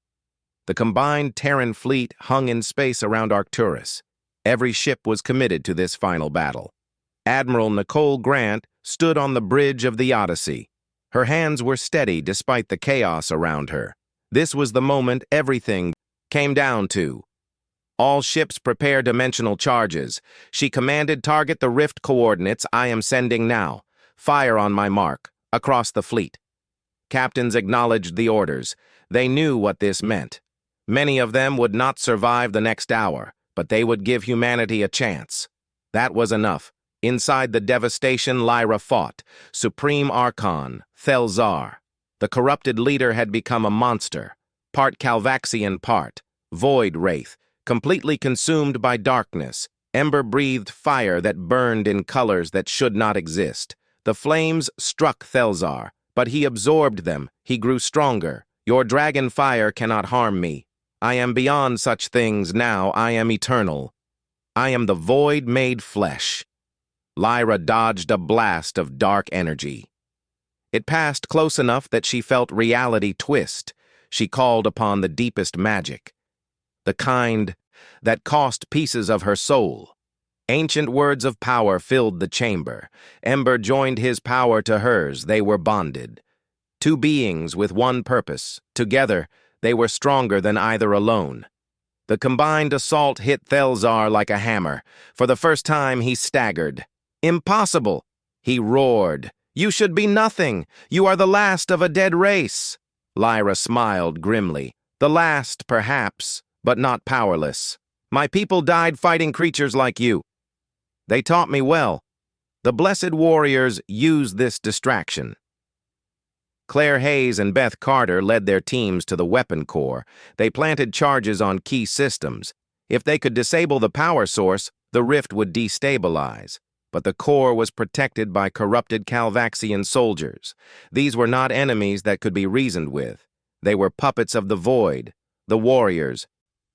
The combined Terran fleet hung in space around Arcturus. Every ship was committed to this final battle. Admiral Nicole Grant stood on the bridge of the Odyssey. Her hands were steady despite the chaos around her. This was the moment everything came down to. All ships prepare dimensional charges. She commanded target the rift coordinates I am sending now. Fire on my mark, across the fleet. Captains acknowledged the orders. They knew what this meant. Many of them would not survive the next hour, but they would give humanity a chance. That was enough. Inside the devastation, Lyra fought. Supreme Archon, Thelzar. The corrupted leader had become a monster. Part Calvaxian, part Void Wraith, completely consumed by darkness. Ember breathed fire that burned in colors that should not exist. The flames struck Thelzar, but he absorbed them. He grew stronger. Your dragon fire cannot harm me. I am beyond such things now. I am eternal. I am the void made flesh. Lyra dodged a blast of dark energy. It passed close enough that she felt reality twist. She called upon the deepest magic, the kind that cost pieces of her soul. Ancient words of power filled the chamber. Ember joined his power to hers. They were bonded. Two beings with one purpose. Together, they were stronger than either alone. The combined assault hit Thelzar like a hammer. For the first time, he staggered. Impossible! He roared. You should be nothing. You are the last of a dead race. Lyra smiled grimly. The last, perhaps, but not powerless. My people died fighting creatures like you. They taught me well. The blessed warriors used this distraction. Claire Hayes and Beth Carter led their teams to the weapon core. They planted charges on key systems. If they could disable the power source, the rift would destabilize. But the core was protected by corrupted Calvaxian soldiers. These were not enemies that could be reasoned with. They were puppets of the void. The warriors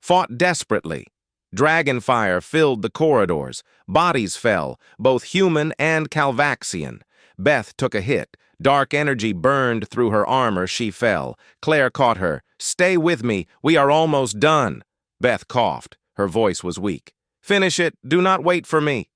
fought desperately. Dragonfire filled the corridors. Bodies fell, both human and Calvaxian. Beth took a hit. Dark energy burned through her armor. She fell. Claire caught her. Stay with me. We are almost done. Beth coughed. Her voice was weak. Finish it. Do not wait for me.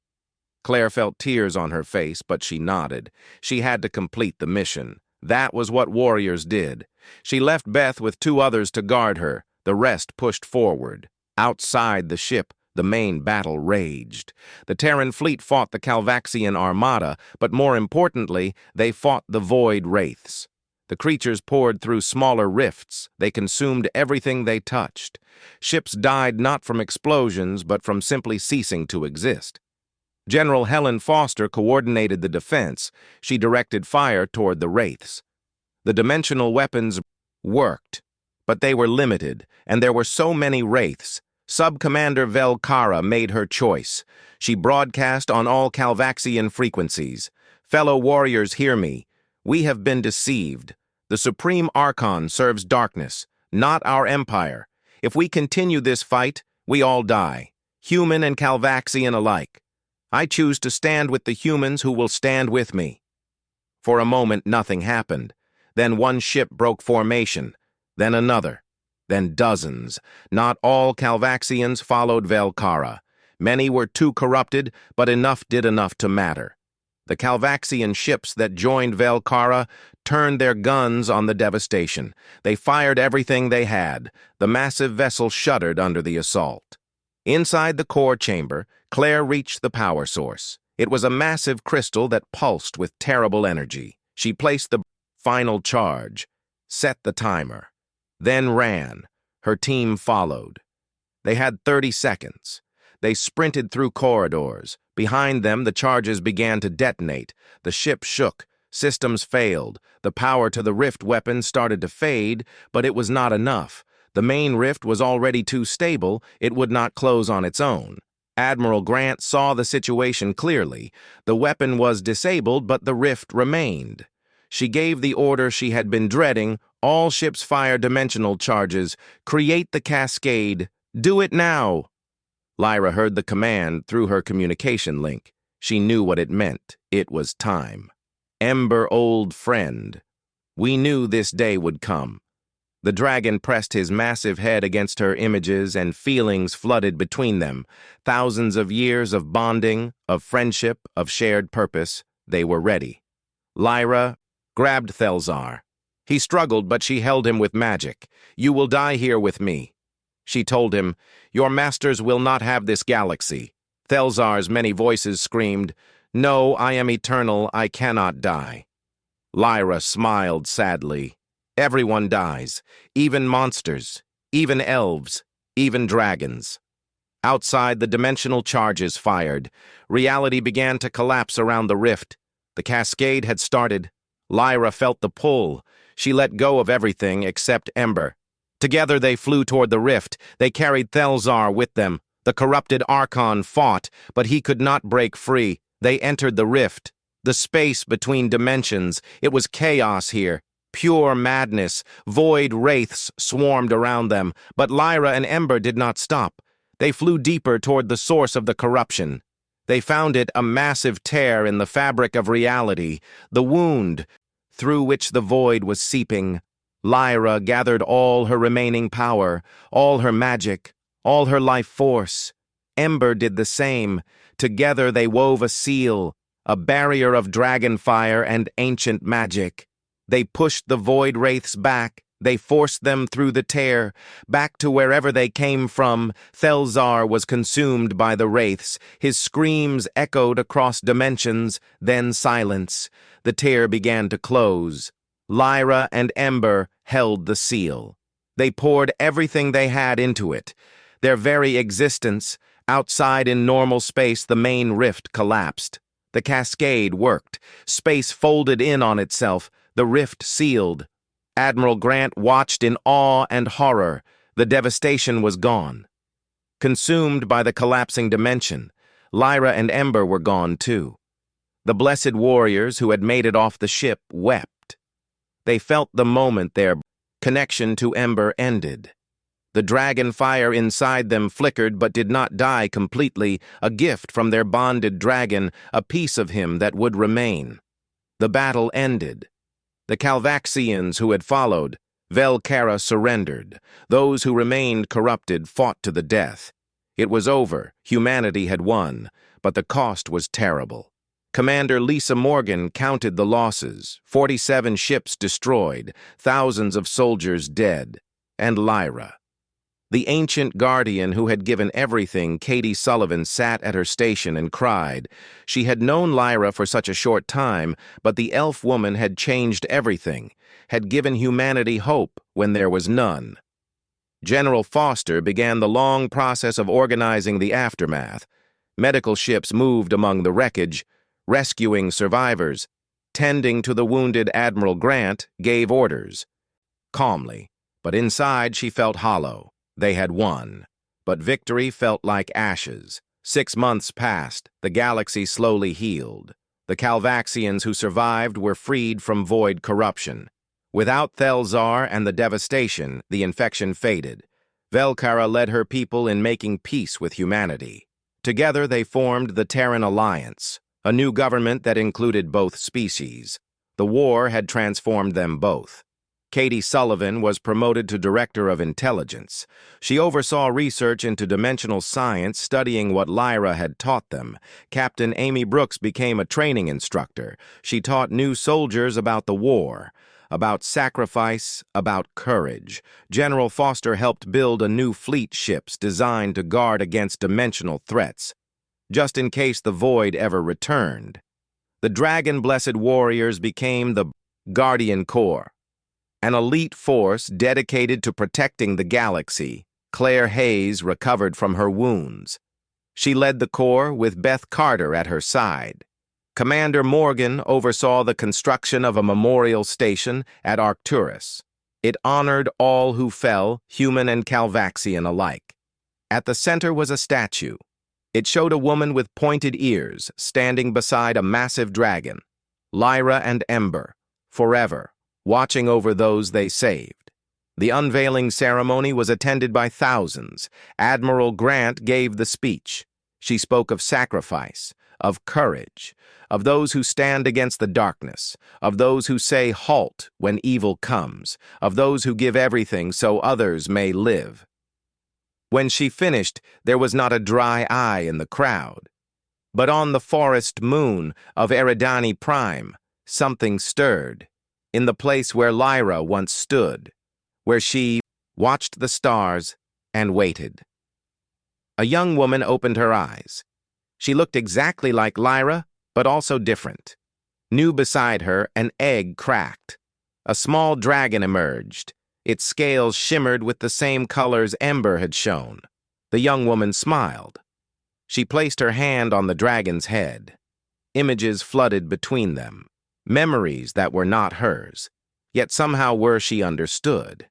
Claire felt tears on her face, but she nodded. She had to complete the mission. That was what warriors did. She left Beth with two others to guard her. The rest pushed forward. Outside the ship, the main battle raged. The Terran fleet fought the Calvaxian armada, but more importantly, they fought the Void Wraiths. The creatures poured through smaller rifts. They consumed everything they touched. Ships died not from explosions, but from simply ceasing to exist. General Helen Foster coordinated the defense. She directed fire toward the Wraiths. The dimensional weapons worked, but they were limited, and there were so many Wraiths. Sub-Commander Vel Kara made her choice. She broadcast on all Calvaxian frequencies. "Fellow warriors, hear me. We have been deceived. The Supreme Archon serves darkness, not our empire. If we continue this fight, we all die, human and Calvaxian alike. I choose to stand with the humans who will stand with me." For a moment, nothing happened. Then one ship broke formation, then another, then dozens. Not all Calvaxians followed Vel Kara. Many were too corrupted, but enough did enough to matter. The Calvaxian ships that joined Vel Kara turned their guns on the devastation. They fired everything they had. The massive vessel shuddered under the assault. Inside the core chamber, Claire reached the power source. It was a massive crystal that pulsed with terrible energy. She placed the final charge, set the timer, then ran. Her team followed. They had 30 seconds. They sprinted through corridors. Behind them, the charges began to detonate. The ship shook. Systems failed. The power to the rift weapon started to fade, but it was not enough. The main rift was already too stable. It would not close on its own. Admiral Grant saw the situation clearly. The weapon was disabled, but the rift remained. She gave the order she had been dreading. All ships fire dimensional charges. Create the cascade. Do it now. Lyra heard the command through her communication link. She knew what it meant. It was time. Ember, old friend. We knew this day would come. The dragon pressed his massive head against her images, and feelings flooded between them. Thousands of years of bonding, of friendship, of shared purpose. They were ready. Lyra grabbed Thelzar. He struggled, but she held him with magic. "You will die here with me." She told him, "Your masters will not have this galaxy." Thelzar's many voices screamed, "No, I am eternal, I cannot die." Lyra smiled sadly. Everyone dies, even monsters, even elves, even dragons. Outside, the dimensional charges fired. Reality began to collapse around the rift. The cascade had started. Lyra felt the pull. She let go of everything except Ember. Together they flew toward the rift. They carried Thelzar with them. The corrupted Archon fought, but he could not break free. They entered the rift. The space between dimensions. It was chaos here. Pure madness. Void wraiths swarmed around them. But Lyra and Ember did not stop. They flew deeper toward the source of the corruption. They found it a massive tear in the fabric of reality, the wound through which the void was seeping. Lyra gathered all her remaining power, all her magic, all her life force. Ember did the same. Together they wove a seal, a barrier of dragon fire and ancient magic. They pushed the void wraiths back. They forced them through the tear, back to wherever they came from. Thelzar was consumed by the wraiths. His screams echoed across dimensions, then silence. The tear began to close. Lyra and Ember held the seal. They poured everything they had into it. Their very existence. Outside in normal space, the main rift collapsed. The cascade worked. Space folded in on itself. The rift sealed. Admiral Grant watched in awe and horror. The devastation was gone. Consumed by the collapsing dimension, Lyra and Ember were gone too. The blessed warriors who had made it off the ship wept. They felt the moment their connection to Ember ended. The dragon fire inside them flickered but did not die completely, a gift from their bonded dragon, a piece of him that would remain. The battle ended. The Calvaxians who had followed, Vel Kara surrendered. Those who remained corrupted fought to the death. It was over. Humanity had won, but the cost was terrible. Commander Lisa Morgan counted the losses. 47 ships destroyed, thousands of soldiers dead, and Lyra. The ancient guardian who had given everything, Katie Sullivan, sat at her station and cried. She had known Lyra for such a short time, but the elf woman had changed everything, had given humanity hope when there was none. General Foster began the long process of organizing the aftermath. Medical ships moved among the wreckage, rescuing survivors. Tending to the wounded Admiral Grant gave orders. Calmly, but inside she felt hollow. They had won, but victory felt like ashes. 6 months passed, the galaxy slowly healed. The Calvaxians who survived were freed from void corruption. Without Thelzar and the devastation, the infection faded. Velkara led her people in making peace with humanity. Together they formed the Terran Alliance, a new government that included both species. The war had transformed them both. Katie Sullivan was promoted to Director of Intelligence. She oversaw research into dimensional science, studying what Lyra had taught them. Captain Amy Brooks became a training instructor. She taught new soldiers about the war, about sacrifice, about courage. General Foster helped build a new fleet ships designed to guard against dimensional threats, just in case the void ever returned. The Dragon-Blessed Warriors became the Guardian Corps, an elite force dedicated to protecting the galaxy. Claire Hayes recovered from her wounds. She led the Corps with Beth Carter at her side. Commander Morgan oversaw the construction of a memorial station at Arcturus. It honored all who fell, human and Calvaxian alike. At the center was a statue. It showed a woman with pointed ears standing beside a massive dragon. Lyra and Ember, forever, watching over those they saved. The unveiling ceremony was attended by thousands. Admiral Grant gave the speech. She spoke of sacrifice, of courage, of those who stand against the darkness, of those who say halt when evil comes, of those who give everything so others may live. When she finished, there was not a dry eye in the crowd. But on the forest moon of Eridani Prime, something stirred. In the place where Lyra once stood, where she watched the stars and waited. A young woman opened her eyes. She looked exactly like Lyra, but also different. New beside her, an egg cracked. A small dragon emerged. Its scales shimmered with the same colors Ember had shown. The young woman smiled. She placed her hand on the dragon's head. Images flooded between them. Memories that were not hers, yet somehow were she understood.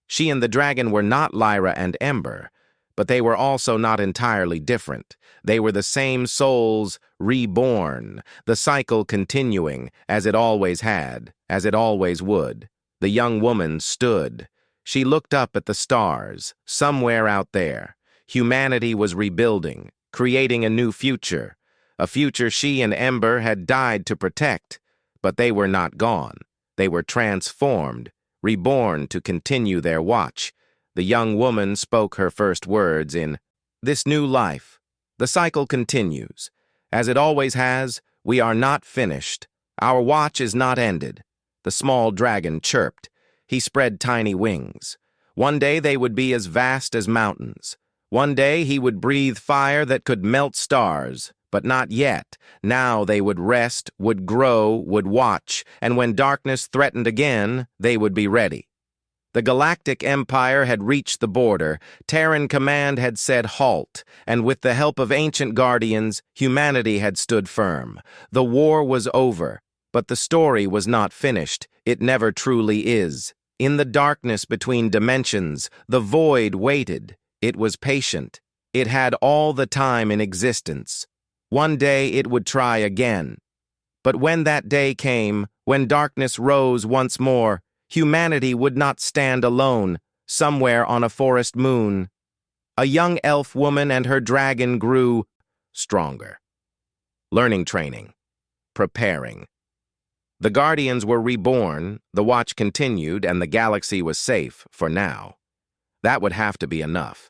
She and the dragon were not Lyra and Ember, but they were also not entirely different. They were the same souls, reborn, the cycle continuing, as it always had, as it always would. The young woman stood. She looked up at the stars, somewhere out there. Humanity was rebuilding, creating a new future, a future she and Ember had died to protect. But they were not gone. They were transformed, reborn to continue their watch. The young woman spoke her first words in this new life. The cycle continues. As it always has, we are not finished. Our watch is not ended. The small dragon chirped. He spread tiny wings. One day they would be as vast as mountains. One day he would breathe fire that could melt stars. But not yet. Now they would rest, would grow, would watch, and when darkness threatened again, they would be ready. The Galactic Empire had reached the border. Terran Command had said halt, and with the help of ancient guardians, humanity had stood firm. The war was over, but the story was not finished. It never truly is. In the darkness between dimensions, the void waited. It was patient. It had all the time in existence. One day it would try again. But when that day came, when darkness rose once more, humanity would not stand alone, somewhere on a forest moon. A young elf woman and her dragon grew stronger. Learning training. Preparing. The Guardians were reborn, the watch continued, and the galaxy was safe for now. That would have to be enough.